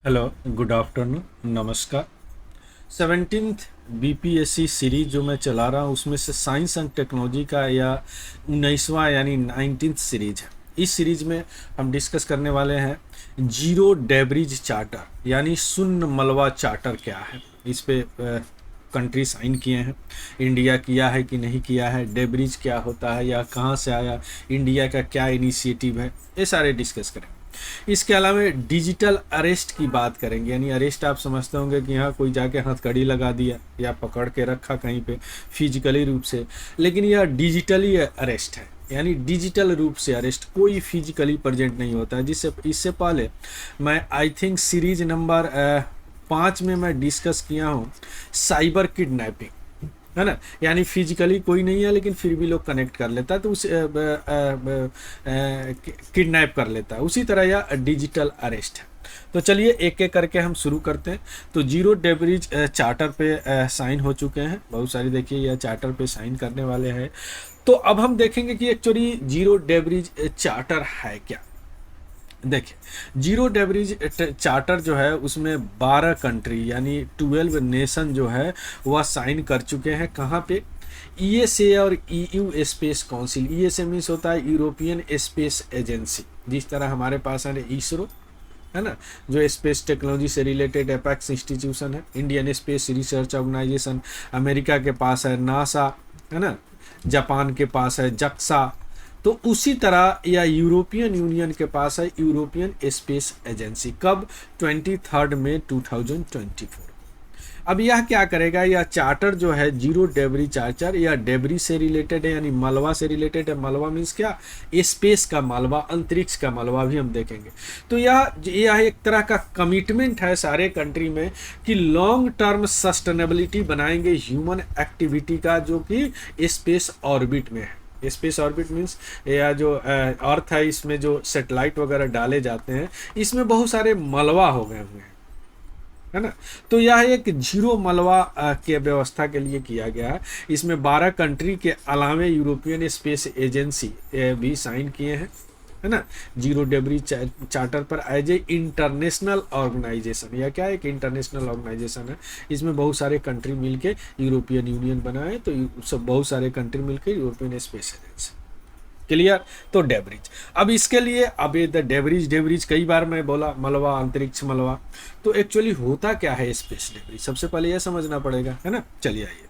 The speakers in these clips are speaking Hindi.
हेलो, गुड आफ्टरनून, नमस्कार। 17th बीपीएससी सीरीज जो मैं चला रहा हूँ उसमें से साइंस एंड टेक्नोलॉजी का या 19वां यानी 19th सीरीज है। इस सीरीज में हम डिस्कस करने वाले हैं जीरो डेब्रिज चार्टर यानी शून्य मलबा चार्टर क्या है। इस पे कंट्री साइन किए हैं, इंडिया किया है कि नहीं किया है, डेब्रिज क्या होता है या कहाँ से आया, इंडिया का क्या इनिशिएटिव है, ये सारे डिस्कस करें। इसके अलावा डिजिटल अरेस्ट की बात करेंगे, यानी अरेस्ट आप समझते होंगे कि हाँ कोई जाके हथकड़ी लगा दिया या पकड़ के रखा कहीं पे फिजिकली रूप से, लेकिन यह डिजिटली अरेस्ट है, यानी डिजिटल रूप से अरेस्ट, कोई फिजिकली प्रेजेंट नहीं होता है। जिससे इससे पहले मैं आई थिंक सीरीज नंबर 5 में मैं डिस्कस किया हूँ साइबर किडनैपिंग, है ना, यानी फिजिकली कोई नहीं है लेकिन फिर भी लोग कनेक्ट कर लेता है तो उसे किडनैप कर लेता है। उसी तरह यह डिजिटल अरेस्ट है। तो चलिए एक एक करके हम शुरू करते हैं। तो जीरो डेब्रिज चार्टर पे साइन हो चुके हैं, बहुत सारी देखिए यह चार्टर पे साइन करने वाले हैं। तो अब हम देखेंगे कि एक्चुअली जीरो डेब्रिज चार्टर है क्या। देखिए जीरो डेब्रिज चार्टर जो है उसमें 12 कंट्री यानी 12 नेशन जो है वह साइन कर चुके हैं। कहाँ पे? ईएसए और EU space council. ESA means होता है यूरोपियन स्पेस एजेंसी, जिस तरह हमारे पास है इसरो, है ना, जो स्पेस टेक्नोलॉजी से रिलेटेड एपेक्स इंस्टीट्यूशन है। Indian space research organisation, America के पास है नासा, है ना, जापान के पास है जक्सा। तो उसी तरह या यूरोपियन यूनियन के पास है यूरोपियन स्पेस एजेंसी। कब? 23 मई 2024। अब यह क्या करेगा, यह चार्टर जो है जीरो डेब्री चार्टर या डेब्री से रिलेटेड है, यानी मलबा से रिलेटेड है। मलबा मीन्स क्या? स्पेस का मलबा, अंतरिक्ष का मलबा भी हम देखेंगे। तो यह एक तरह का कमिटमेंट है सारे कंट्री में कि लॉन्ग टर्म सस्टेनेबिलिटी बनाएंगे ह्यूमन एक्टिविटी का, जो कि स्पेस ऑर्बिट में है। स्पेस ऑर्बिट मीन्स या जो अर्थ है इसमें जो सैटेलाइट वगैरह डाले जाते हैं, इसमें बहुत सारे मलबा हो गए हुए हैं, है ना। तो यह एक जीरो मलबा के व्यवस्था के लिए किया गया है। इसमें 12 कंट्री के अलावे यूरोपियन स्पेस एजेंसी भी साइन किए हैं, है ना, जीरो डेब्री चार्टर पर एज ए इंटरनेशनल ऑर्गेनाइजेशन। यह क्या है? एक इंटरनेशनल ऑर्गेनाइजेशन है। इसमें बहुत सारे कंट्री मिलके यूरोपियन यूनियन बना है, तो सब बहुत सारे कंट्री मिलके यूरोपियन स्पेस एजेंसी। क्लियर? तो डेब्रिज, अब इसके लिए अब ये डेब्रिज कई बार मैं बोला मलबा, अंतरिक्ष मलबा, तो एक्चुअली होता क्या है स्पेस डेब्रिज, सबसे पहले यह समझना पड़ेगा, है ना। चलिए आइए,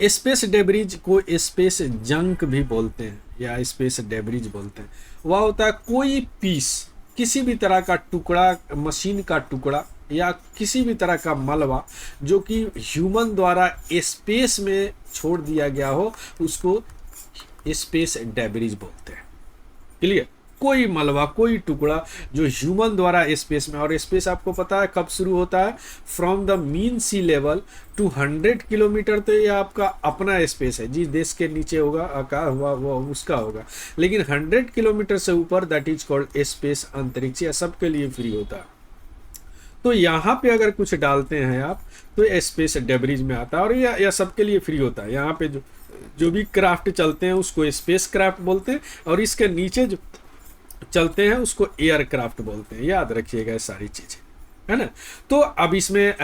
स्पेस डेब्रिज को स्पेस जंक भी बोलते हैं या स्पेस डेब्रिज बोलते हैं। वह होता है कोई पीस, किसी भी तरह का टुकड़ा, मशीन का टुकड़ा या किसी भी तरह का मलबा जो कि ह्यूमन द्वारा स्पेस में छोड़ दिया गया हो, उसको स्पेस डेब्रिज बोलते हैं। क्लियर? कोई मलबा, कोई टुकड़ा जो ह्यूमन द्वारा स्पेस में, और स्पेस आपको पता है कब शुरू होता है? From the mean sea level to 100 kilometre. तो ये आपका अपना स्पेस है, जिस देश के नीचे होगा आकार हुआ वो उसका होगा, लेकिन 100 किलोमीटर से ऊपर दैट इज कॉल्ड स्पेस, अंतरिक्ष, या सबके लिए फ्री होता है। तो यहाँ पे अगर कुछ डालते हैं आप तो स्पेस डेब्रिज में आता है, और यह सबके लिए फ्री होता है। यहाँ पे जो भी क्राफ्ट चलते हैं उसको स्पेस क्राफ्ट बोलते हैं, और इसके नीचे जो चलते हैं उसको एयरक्राफ्ट बोलते हैं। याद रखिएगा ये सारी चीजें, है ना। तो अब इसमें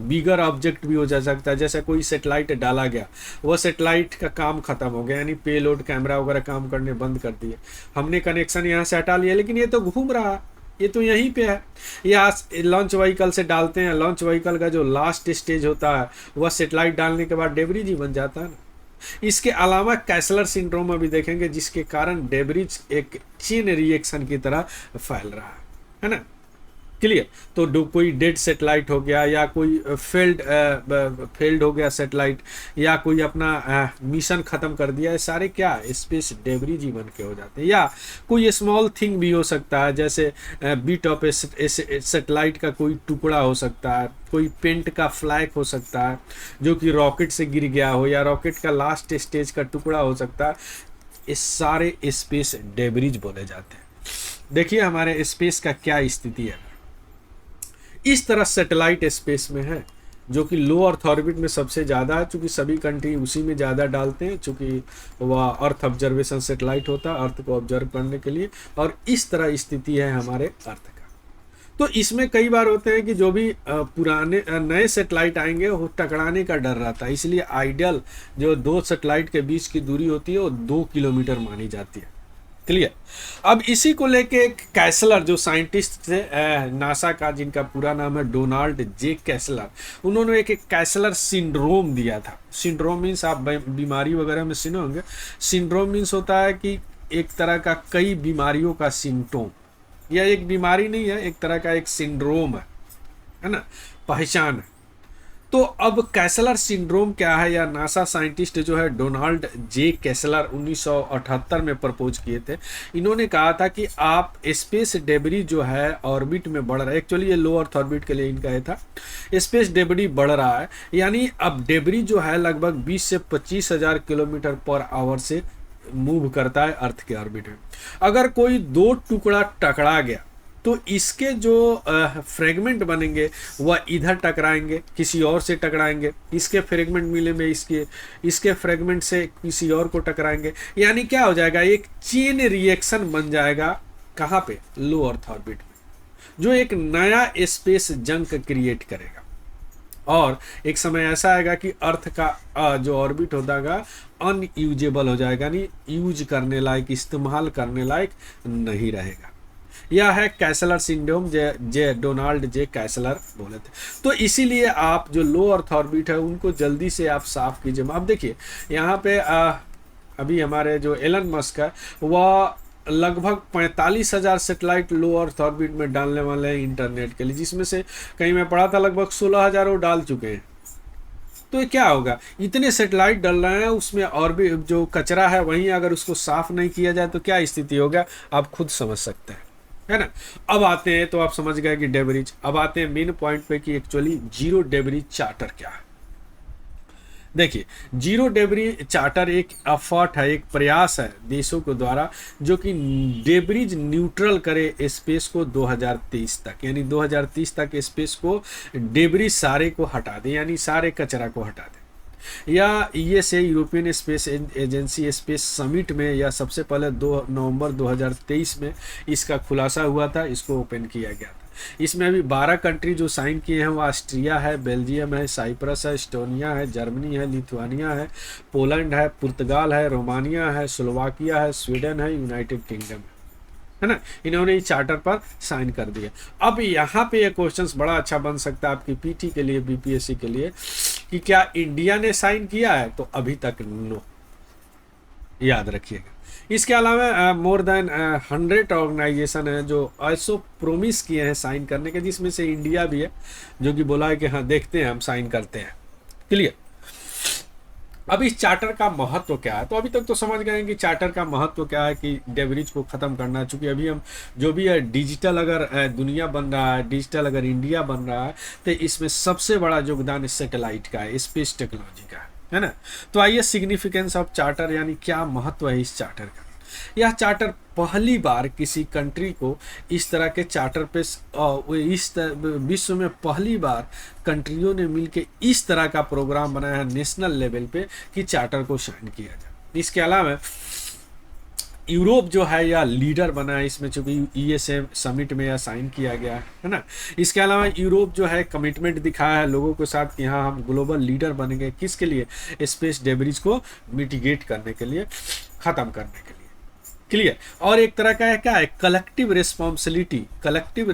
बिगर ऑब्जेक्ट भी हो जा सकता है, जैसे कोई सेटेलाइट डाला गया, वह सेटेलाइट का काम खत्म हो गया, यानी पेलोड कैमरा वगैरह काम करने बंद कर दिए, हमने कनेक्शन यहाँ से हटा लिया, लेकिन ये तो घूम रहा, ये तो यहीं पे है। या लॉन्च व्हीकल से डालते हैं, लॉन्च व्हीकल का जो लास्ट स्टेज होता है वह सेटेलाइट डालने के बाद डेब्रिज ही बन जाता है ना। इसके अलावा कैसलर सिंड्रोम में भी देखेंगे, जिसके कारण डेब्रिज एक चेन रिएक्शन की तरह फैल रहा है ना। क्लियर? तो कोई डेड सेटेलाइट हो गया, या कोई फेल्ड हो गया सेटेलाइट, या कोई अपना मिशन खत्म कर दिया, ये सारे क्या स्पेस डेब्रिज ही बन के हो जाते हैं। या कोई स्मॉल थिंग भी हो सकता है, जैसे बिट ऑफ सेटेलाइट का कोई टुकड़ा हो सकता है, कोई पेंट का फ्लैग हो सकता है जो कि रॉकेट से गिर गया हो, या रॉकेट का लास्ट स्टेज का टुकड़ा हो सकता है। ये सारे स्पेस डेब्रिज बोले जाते हैं। देखिए हमारे स्पेस का क्या स्थिति है। इस तरह सैटेलाइट स्पेस में है, जो कि लो अर्थ ऑर्बिट में सबसे ज़्यादा है, चूँकि सभी कंट्री उसी में ज़्यादा डालते हैं, चूँकि वह अर्थ ऑब्जर्वेशन सैटेलाइट होता है अर्थ को ऑब्जर्व करने के लिए। और इस तरह स्थिति है हमारे अर्थ का। तो इसमें कई बार होते हैं कि जो भी पुराने नए सेटेलाइट आएंगे वो टकराने का डर रहता है, इसलिए आइडियल जो दो सेटेलाइट के बीच की दूरी होती है वो 2 किलोमीटर मानी जाती है। क्लियर। अब इसी को लेके एक कैसलर जो साइंटिस्ट थे नासा का, जिनका पूरा नाम है डोनाल्ड जे कैसलर, उन्होंने एक कैसलर सिंड्रोम दिया था। सिंड्रोम मीन्स आप बीमारी वगैरह में सुने होंगे। सिंड्रोम मीन्स होता है कि एक तरह का कई बीमारियों का सिम्टोम, यह एक बीमारी नहीं है, एक तरह का एक सिंड्रोम है ना, पहचान है। तो अब कैसलर सिंड्रोम क्या है, या नासा साइंटिस्ट जो है डोनाल्ड जे कैसलर 1978 में प्रपोज किए थे। इन्होंने कहा था कि आप स्पेस डेबरी जो है ऑर्बिट में बढ़ रहा है, एक्चुअली ये लो अर्थ ऑर्बिट के लिए इनका ये था, स्पेस डेबरी बढ़ रहा है, यानी अब डेबरी जो है लगभग 20 से 25 हजार किलोमीटर पर आवर से मूव करता है अर्थ के ऑर्बिट में। अगर कोई दो टुकड़ा टकरा गया तो इसके जो फ्रेगमेंट बनेंगे वह इधर टकराएंगे, किसी और से टकराएंगे, इसके फ्रेगमेंट मिले में इसके फ्रेगमेंट से किसी और को टकराएंगे, यानी क्या हो जाएगा, एक चेन रिएक्शन बन जाएगा। कहाँ पे? लो अर्थ ऑर्बिट में, जो एक नया स्पेस जंक क्रिएट करेगा। और एक समय ऐसा आएगा कि अर्थ का जो ऑर्बिट होगा अनयूजेबल हो जाएगा, यानी यूज करने लायक, इस्तेमाल करने लायक नहीं रहेगा। यह है कैसलर सिंड्रोम, जे डोनाल्ड जे कैसलर बोले थे। तो इसीलिए आप जो लो अर्थ ऑर्बिट है उनको जल्दी से आप साफ कीजिए। अब देखिए यहाँ पे अभी हमारे जो एलन मस्क है वह लगभग 45,000 सेटेलाइट लो अर्थ ऑर्बिट में डालने वाले हैं इंटरनेट के लिए, जिसमें से कहीं मैं पढ़ा था लगभग 16,000 वो डाल चुके हैं। तो ये क्या होगा, इतने सेटेलाइट डल रहे हैं, उसमें और भी जो कचरा है वहीं अगर उसको साफ नहीं किया जाए तो क्या स्थिति होगा, आप खुद समझ सकते हैं, है ना। अब आते हैं, तो आप समझ गए कि डेबरीज। अब आते हैं मेन पॉइंट पे कि एक्चुअली जीरो डेबरीज चार्टर क्या है। देखिए, जीरो डेबरीज चार्टर एक एफर्ट है, एक प्रयास है देशों के द्वारा जो कि डेबरीज न्यूट्रल करे स्पेस को 2030 तक, यानी 2030 तक स्पेस को डेबरीज सारे को हटा दे, यानी सारे कचरा को हटा दे। या ये से European space agency space summit में, या सबसे पहले 2 नवंबर 2023 में इसका खुलासा हुआ था, इसको ओपन किया गया था। इसमें अभी 12 कंट्री जो साइन किए हैं वो ऑस्ट्रिया है, बेल्जियम है, साइप्रस है, एस्टोनिया है, जर्मनी है, लिथुआनिया है, पोलैंड है, पुर्तगाल है, रोमानिया है, स्लोवाकिया है, स्वीडन है, यूनाइटेड किंगडम है ना। इन्होंने इस चार्टर पर साइन कर दिया। अब यहाँ पे ये क्वेश्चंस बड़ा अच्छा बन सकता है आपकी पीटी के लिए, बीपीएससी के लिए, कि क्या इंडिया ने साइन किया है, तो अभी तक नो, याद रखिएगा। इसके अलावा मोर देन 100 ऑर्गेनाइजेशन है जो ऐसो प्रोमिस किए हैं साइन करने के, जिसमें से इंडिया भी है, जो कि बोला है कि हाँ देखते हैं हम साइन करते हैं। क्लियर। अब इस चार्टर का महत्व क्या है, तो अभी तक तो समझ गए हैं कि चार्टर का महत्व क्या है, कि डेबरीज को ख़त्म करना। चूँकि अभी हम जो भी है डिजिटल अगर दुनिया बन रहा है, डिजिटल अगर इंडिया बन रहा है, तो इसमें सबसे बड़ा योगदान सैटेलाइट का है, स्पेस टेक्नोलॉजी का है ना। तो आइए सिग्निफिकेंस ऑफ चार्टर, यानी क्या महत्व है इस चार्टर का। यह चार्टर पहली बार किसी कंट्री को इस तरह के चार्टर पे, इस विश्व में पहली बार कंट्रियों ने मिलकर इस तरह का प्रोग्राम बनाया है नेशनल लेवल पे कि चार्टर को साइन किया जाए। इसके अलावा यूरोप जो है या लीडर बना है इसमें, चूंकि ईएसए समिट में यह साइन किया गया है ना। इसके अलावा यूरोप जो है कमिटमेंट दिखाया है लोगों के साथ कि हाँ हम ग्लोबल लीडर बनेंगे, किसके लिए, स्पेस डेबरीज को मिटिगेट करने के लिए, ख़त्म करने के लिए। क्लियर। और एक तरह का है क्या है, कलेक्टिव रिस्पॉन्सिबिलिटी, कलेक्टिव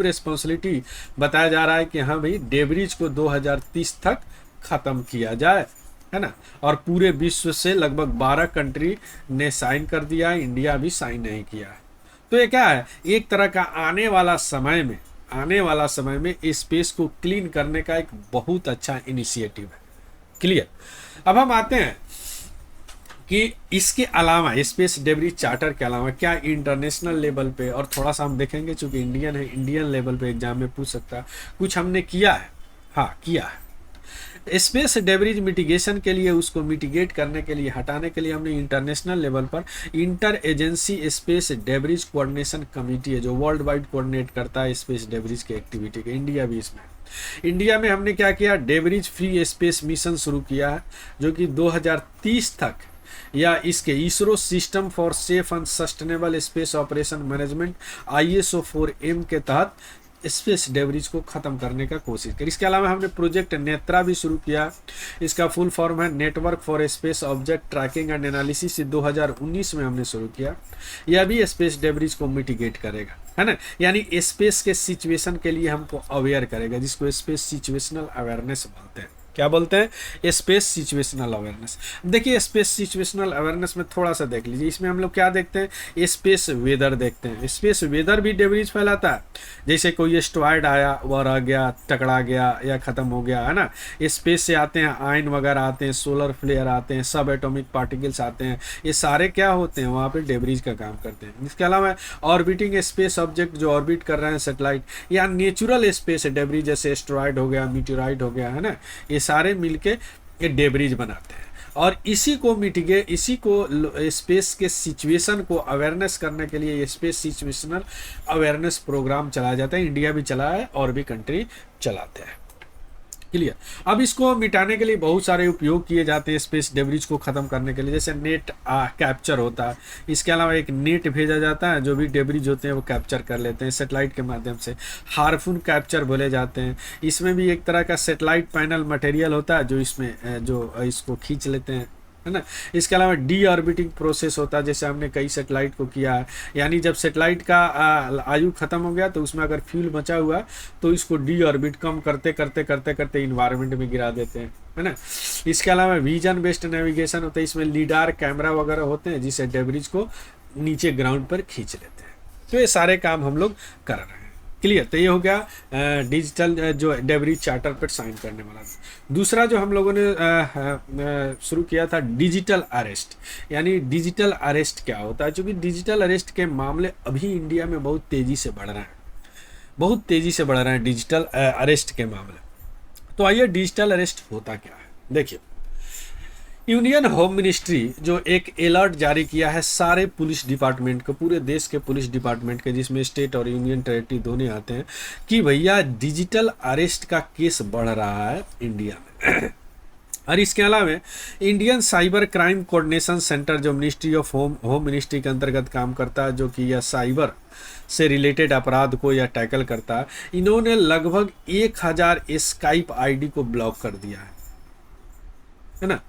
रिस्पॉन्सिबिलिटी बताया जा रहा है कि हाँ भाई डेबरीज को 2030 तक ख़त्म किया जाए, है ना। और पूरे विश्व से लगभग 12 कंट्री ने साइन कर दिया है, इंडिया भी साइन नहीं किया है। तो ये क्या है, एक तरह का आने वाला समय में स्पेस को क्लीन करने का एक बहुत अच्छा इनिशिएटिव है। क्लियर। अब हम आते हैं कि इसके अलावा स्पेस डेबरीज चार्टर के अलावा क्या इंटरनेशनल लेवल पे, और थोड़ा सा हम देखेंगे चूंकि इंडियन है, इंडियन लेवल पे एग्जाम में पूछ सकता है, कुछ हमने किया है। हाँ किया है। स्पेस डेबरीज मिटिगेशन के लिए, उसको मिटिगेट करने के लिए, हटाने के लिए हमने इंटरनेशनल लेवल पर inter agency space debris coordination committee है जो वर्ल्ड वाइड कोऑर्डिनेट करता है स्पेस डेबरीज के एक्टिविटी के। इंडिया भी इसमें, इंडिया में हमने क्या किया, डेबरीज फ्री स्पेस मिशन शुरू किया है जो कि 2030 तक या इसके ISRO system for safe and sustainable space operation management ISO 4M के तहत स्पेस डेब्रिज को ख़त्म करने का कोशिश करी। इसके अलावा हमने प्रोजेक्ट नेत्रा भी शुरू किया। इसका फुल फॉर्म है network for space object tracking and analysis, 2019 में हमने शुरू किया। यह भी स्पेस डेब्रिज को मिटिगेट करेगा, है ना, यानी स्पेस के सिचुएशन के लिए हमको अवेयर करेगा, जिसको स्पेस सिचुएशनल अवेयरनेस बोलते हैं। क्या बोलते हैं? Space situational awareness. देखिए स्पेस सिचुएशनल अवेयरनेस में थोड़ा सा देख लीजिए, इसमें हम लोग क्या देखते हैं? स्पेस वेदर देखते हैं। स्पेस वेदर भी डेब्रिज फैलाता है, जैसे कोई एस्टेरॉयड आया, वह रह गया, टकरा गया या ख़त्म हो गया, है ना। स्पेस से आते हैं आयन वगैरह आते हैं, सोलर फ्लेयर आते हैं, सब एटॉमिक पार्टिकल्स आते हैं, ये सारे क्या होते हैं? वहाँ पे डेब्रिज का काम करते हैं। इसके अलावा ऑर्बिटिंग स्पेस ऑब्जेक्ट जो ऑर्बिट कर रहे हैं सैटेलाइट, या नेचुरल स्पेस डेब्रिज जैसे एस्टेरॉयड हो गया, मीटेराइड हो गया, है ना, ये सारे मिलके ये डेब्रिज बनाते हैं। और इसी को स्पेस के सिचुएशन को अवेयरनेस करने के लिए ये स्पेस सिचुएशनल अवेयरनेस प्रोग्राम चलाया जाता है। इंडिया भी चला है और भी कंट्री चलाते हैं। क्लियर। अब इसको मिटाने के लिए बहुत सारे उपयोग किए जाते हैं स्पेस डेब्रिज को ख़त्म करने के लिए, जैसे नेट कैप्चर होता है। इसके अलावा एक नेट भेजा जाता है, जो भी डेब्रिज होते हैं वो कैप्चर कर लेते हैं सैटेलाइट के माध्यम से। हार्पून कैप्चर बोले जाते हैं। इसमें भी एक तरह का सैटेलाइट पैनल मटेरियल होता है जो इसको खींच लेते हैं, है ना। इसके अलावा डी ऑर्बिटिंग प्रोसेस होता है, जैसे हमने कई सैटेलाइट को किया है, यानी जब सैटेलाइट का आयु खत्म हो गया तो उसमें अगर फ्यूल बचा हुआ तो इसको डी ऑर्बिट कम करते करते करते करते इन्वायरमेंट में गिरा देते हैं, है ना। इसके अलावा विजन बेस्ड नेविगेशन होता है, इसमें लीडार कैमरा वगैरह होते हैं जिससे डेब्रिज को नीचे ग्राउंड पर खींच लेते हैं। तो ये सारे काम हम लोग कर रहे हैं। क्लियर। तो ये हो गया डिजिटल जो डेब्रिज चार्टर पर साइन करने वाला। दूसरा जो हम लोगों ने शुरू किया था डिजिटल अरेस्ट, यानी डिजिटल अरेस्ट क्या होता है? क्योंकि डिजिटल अरेस्ट के मामले अभी इंडिया में बहुत तेज़ी से बढ़ रहे हैं, बहुत तेज़ी से बढ़ रहे हैं डिजिटल अरेस्ट के मामले। तो आइए डिजिटल अरेस्ट होता क्या है देखिए। यूनियन होम मिनिस्ट्री जो एक अलर्ट जारी किया है सारे पुलिस डिपार्टमेंट को, पूरे देश के पुलिस डिपार्टमेंट के, जिसमें स्टेट और यूनियन टेरिटरी दोनों आते हैं, कि भैया डिजिटल अरेस्ट का केस बढ़ रहा है इंडिया में। और इसके अलावा Indian cyber crime coordination centre जो मिनिस्ट्री ऑफ होम मिनिस्ट्री के अंतर्गत काम करता है, जो कि यह साइबर से रिलेटेड अपराध को या टैकल करता है, इन्होंने लगभग 1000 स्काइप आईडी को ब्लॉक कर दिया है ना।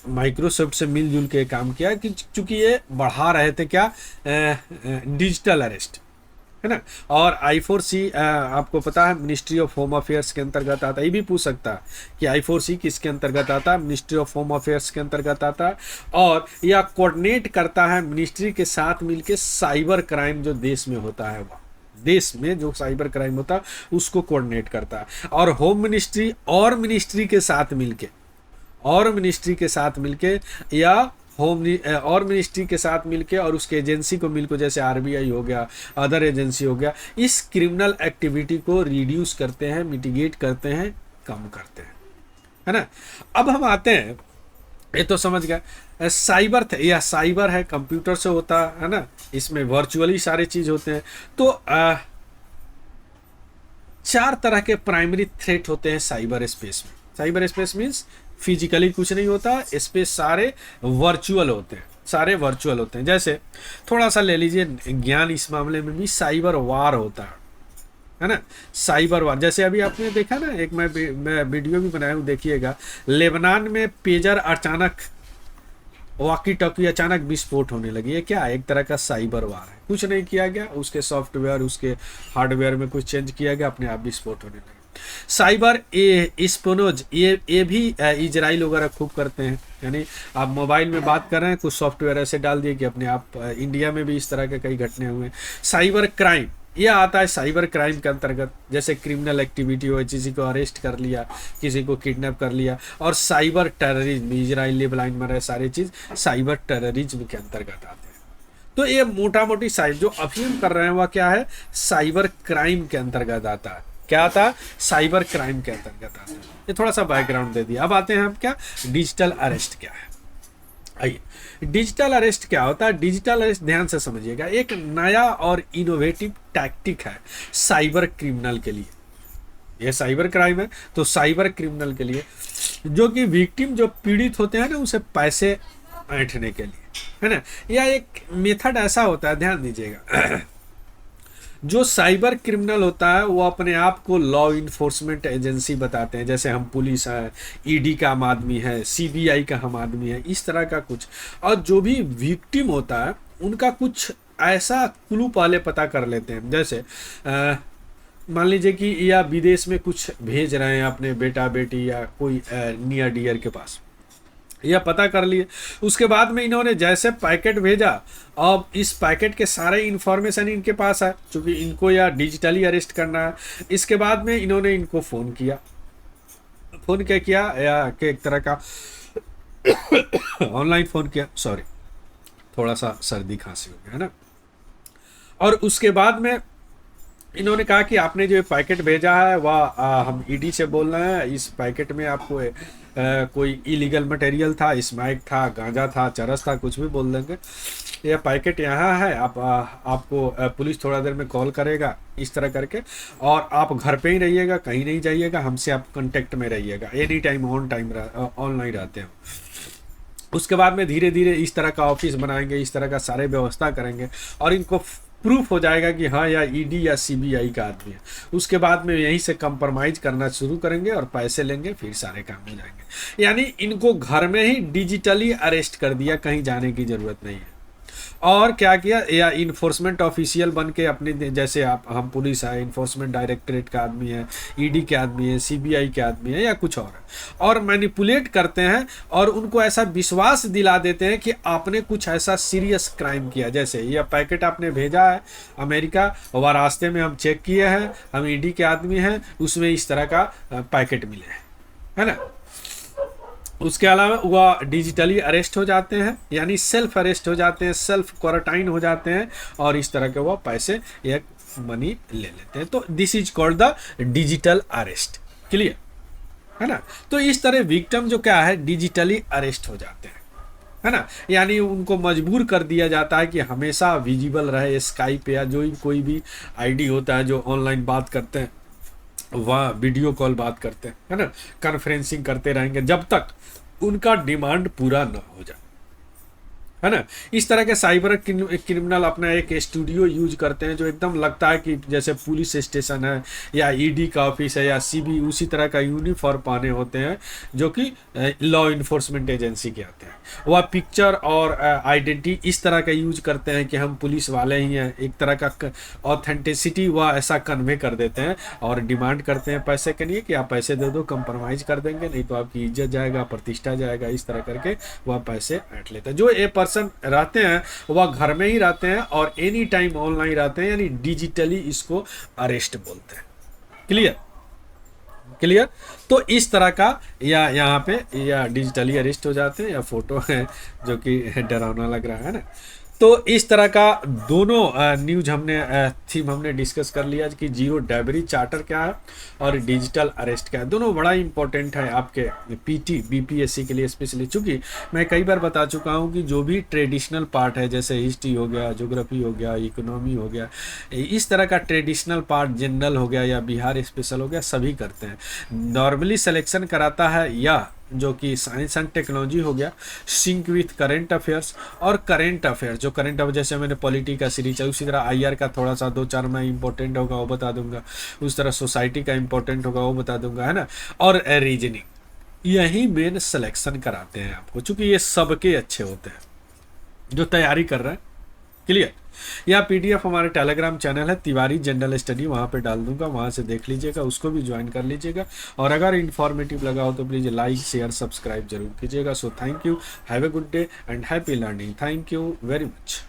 माइक्रोसॉफ्ट से मिलजुल के काम किया कि चूंकि ये बढ़ा रहे थे क्या, डिजिटल अरेस्ट, है ना। और I4C आपको पता है मिनिस्ट्री ऑफ होम अफेयर्स के अंतर्गत आता है। ये भी पूछ सकता है कि I4C किसके अंतर्गत आता है? मिनिस्ट्री ऑफ होम अफेयर्स के अंतर्गत आता है। और यह कोऑर्डिनेट करता है मिनिस्ट्री के साथ मिलके साइबर क्राइम जो देश में होता है, वह देश में जो साइबर क्राइम होता है उसको कोऑर्डिनेट करता है। और होम मिनिस्ट्री और मिनिस्ट्री के साथ मिलके या और मिनिस्ट्री के साथ मिलके और उसके एजेंसी को मिलकर, जैसे RBI हो गया, अदर एजेंसी हो गया, इस क्रिमिनल एक्टिविटी को रिड्यूस करते हैं, मिटिगेट करते हैं, कम करते हैं, है ना। अब हम आते हैं, ये तो समझ गए साइबर थे, या साइबर है कंप्यूटर से होता है ना, इसमें वर्चुअली सारे चीज होते हैं। तो 4 तरह के प्राइमरी थ्रेट होते हैं साइबर स्पेस में। साइबर स्पेस मीन्स फिजिकली कुछ नहीं होता, स्पेस सारे वर्चुअल होते हैं। जैसे थोड़ा सा ले लीजिए ज्ञान, इस मामले में भी साइबर वार होता है ना। साइबर वार जैसे अभी आपने देखा ना, एक मैं वीडियो भी बनाया हूँ, देखिएगा। लेबनान में पेजर अचानक, वॉकी टॉकी अचानक विस्फोट होने लगी है, क्या एक तरह का साइबर वार है। कुछ नहीं किया गया, उसके सॉफ्टवेयर उसके हार्डवेयर में कुछ चेंज किया गया, अपने आप विस्फोट होने लगा। साइबर स्पोनोज, ये भी इजराइल वगैरह खूब करते हैं, यानी आप मोबाइल में बात कर रहे हैं, कुछ सॉफ्टवेयर ऐसे डाल दिए कि अपने आप, इंडिया में भी इस तरह के कई घटने हुए। साइबर क्राइम ये आता है साइबर क्राइम के अंतर्गत, जैसे क्रिमिनल एक्टिविटी हो, किसी को अरेस्ट कर लिया, किसी को किडनैप कर लिया। और साइबर टेररिज्म, इजराइल लिबलाइन में रहे सारी चीज़ साइबर टेररिज्म के अंतर्गत आते हैं। तो ये मोटा मोटी साइबर जो अभी हम कर रहे हैं वह क्या है, साइबर क्राइम के अंतर्गत आता है। क्या आता है? साइबर क्राइम के अंतर्गत आता है। ये थोड़ा सा बैकग्राउंड दे दिया। अब आते हैं हम क्या, डिजिटल अरेस्ट क्या है। आइए, डिजिटल अरेस्ट क्या होता है? डिजिटल अरेस्ट ध्यान से समझिएगा, एक नया और इनोवेटिव टैक्टिक है साइबर क्रिमिनल के लिए। यह साइबर क्राइम है तो साइबर क्रिमिनल के लिए, जो कि विक्टिम जो पीड़ित होते हैं ना, उसे पैसे ऐंठने के लिए, है ना। यह एक मेथड ऐसा होता है, ध्यान दीजिएगा। जो साइबर क्रिमिनल होता है वो अपने आप को लॉ इन्फोर्समेंट एजेंसी बताते हैं, जैसे हम पुलिस है, ईडी का हम आदमी है, सीबीआई का हम आदमी है, इस तरह का कुछ। और जो भी विक्टिम होता है उनका कुछ ऐसा क्लू पहले पता कर लेते हैं, जैसे मान लीजिए कि या विदेश में कुछ भेज रहे हैं अपने बेटा बेटी या कोई नियर डियर के पास, यह पता कर लिए। उसके बाद में इन्होंने जैसे पैकेट भेजा, अब इस पैकेट के सारे इंफॉर्मेशन इनके पास है, क्योंकि इनको या डिजिटली अरेस्ट करना है। इसके बाद में इन्होंने इनको फ़ोन किया, फ़ोन क्या किया, या कि एक तरह का ऑनलाइन फ़ोन किया, सॉरी थोड़ा सा सर्दी खांसी हो गया है ना। और उसके बाद में इन्होंने कहा कि आपने जो पैकेट भेजा है वह हम ईडी से बोल रहे हैं, इस पैकेट में आपको कोई इलीगल मटेरियल था, स्मैक था, गांजा था, चरस था, कुछ भी बोल देंगे। यह पैकेट यहाँ है, आपको पुलिस थोड़ा देर में कॉल करेगा, इस तरह करके। और आप घर पे ही रहिएगा, कहीं नहीं जाइएगा, हमसे आप कांटेक्ट में रहिएगा, any time on time online रहते हैं। उसके बाद में धीरे धीरे इस तरह का ऑफिस बनाएंगे, इस तरह का सारे व्यवस्था करेंगे, और इनको प्रूफ हो जाएगा कि हाँ या ईडी या सीबीआई का आदमी है। उसके बाद में यहीं से कंप्रोमाइज करना शुरू करेंगे और पैसे लेंगे, फिर सारे काम हो जाएंगे। यानी इनको घर में ही डिजिटली अरेस्ट कर दिया, कहीं जाने की जरूरत नहीं है। और क्या किया, या इन्फोर्समेंट ऑफिशियल बन के अपने, जैसे हम पुलिस है, इन्फोर्समेंट डायरेक्टरेट का आदमी है, ईडी के आदमी है, सीबीआई के आदमी है, या कुछ और मैनिपुलेट करते हैं और उनको ऐसा विश्वास दिला देते हैं कि आपने कुछ ऐसा सीरियस क्राइम किया। जैसे यह पैकेट आपने भेजा है अमेरिका, वह रास्ते में हम चेक किए हैं, हम ईडी के आदमी हैं, उसमें इस तरह का पैकेट मिले हैं, है ना। उसके अलावा वह डिजिटली अरेस्ट हो जाते हैं, यानी सेल्फ अरेस्ट हो जाते हैं, सेल्फ क्वारंटाइन हो जाते हैं, और इस तरह के वह पैसे या मनी ले लेते हैं। तो this is called the digital arrest, clear है ना। तो इस तरह विक्टिम जो क्या है, डिजिटली अरेस्ट हो जाते हैं, है ना। यानी उनको मजबूर कर दिया जाता है कि हमेशा विजिबल रहे स्काइप या जो कोई भी आईडी होता है जो ऑनलाइन बात करते हैं, वह वीडियो कॉल बात करते हैं, है ना, कॉन्फ्रेंसिंग करते रहेंगे जब तक उनका डिमांड पूरा न हो जाए, है ना। इस तरह के साइबर क्रिमिनल अपना एक स्टूडियो यूज करते हैं जो एकदम लगता है कि जैसे पुलिस स्टेशन है या ईडी का ऑफिस है या सीबी, उसी तरह का यूनिफॉर्म पहने होते हैं जो कि लॉ इन्फोर्समेंट एजेंसी के आते हैं। वह पिक्चर और आइडेंटिटी इस तरह का यूज करते हैं कि हम पुलिस वाले ही हैं, एक तरह का ऑथेंटिसिटी वह ऐसा कन्वे कर देते हैं और डिमांड करते हैं पैसे के लिए कि आप पैसे दे दो, कंप्रोमाइज कर देंगे, नहीं तो आपकी इज्जत जाएगा, प्रतिष्ठा जाएगा, इस तरह करके वह पैसे ऐंठ लेते हैं। जो ए पर्सन रहते हैं वह घर में ही रहते हैं और एनी टाइम ऑनलाइन रहते हैं, यानी डिजिटली इसको अरेस्ट बोलते हैं, क्लियर। तो इस तरह का या यहाँ पे या डिजिटली अरेस्ट हो जाते हैं, या फोटो है जो कि डरावना लग रहा है ना। तो इस तरह का दोनों न्यूज थीम हमने डिस्कस कर लिया कि जीरो डेब्रिज चार्टर क्या है और डिजिटल अरेस्ट क्या है। दोनों बड़ा इंपॉर्टेंट है आपके पीटी बीपीएससी के लिए स्पेशली, चूँकि मैं कई बार बता चुका हूँ कि जो भी ट्रेडिशनल पार्ट है, जैसे हिस्ट्री हो गया, ज्योग्राफी हो गया, इकोनॉमी हो गया, इस तरह का ट्रेडिशनल पार्ट, जनरल हो गया या बिहार स्पेशल हो गया, सभी करते हैं। नॉर्मली सिलेक्शन कराता है या जो कि साइंस एंड टेक्नोलॉजी हो गया, सिंक विथ करेंट अफेयर्स, और करेंट अफेयर्स जो करेंट अफेयर, जैसे मैंने पॉलिटी का सीरीज है, उसी तरह आईआर का थोड़ा सा 2-4 में इंपॉर्टेंट होगा वो बता दूंगा, उस तरह सोसाइटी का इंपॉर्टेंट होगा वो बता दूंगा, है ना। और रीजनिंग, यही मेन सिलेक्शन कराते हैं आपको, चूंकि ये सबके अच्छे होते हैं जो तैयारी कर रहे हैं, क्लियर। या पीडीएफ हमारे टेलीग्राम चैनल है तिवारी जनरल स्टडी, वहाँ पे डाल दूंगा, वहाँ से देख लीजिएगा, उसको भी ज्वाइन कर लीजिएगा। और अगर इन्फॉर्मेटिव लगा हो तो प्लीज़ लाइक शेयर सब्सक्राइब जरूर कीजिएगा। So thank you, have a good day and happy learning. Thank you very much.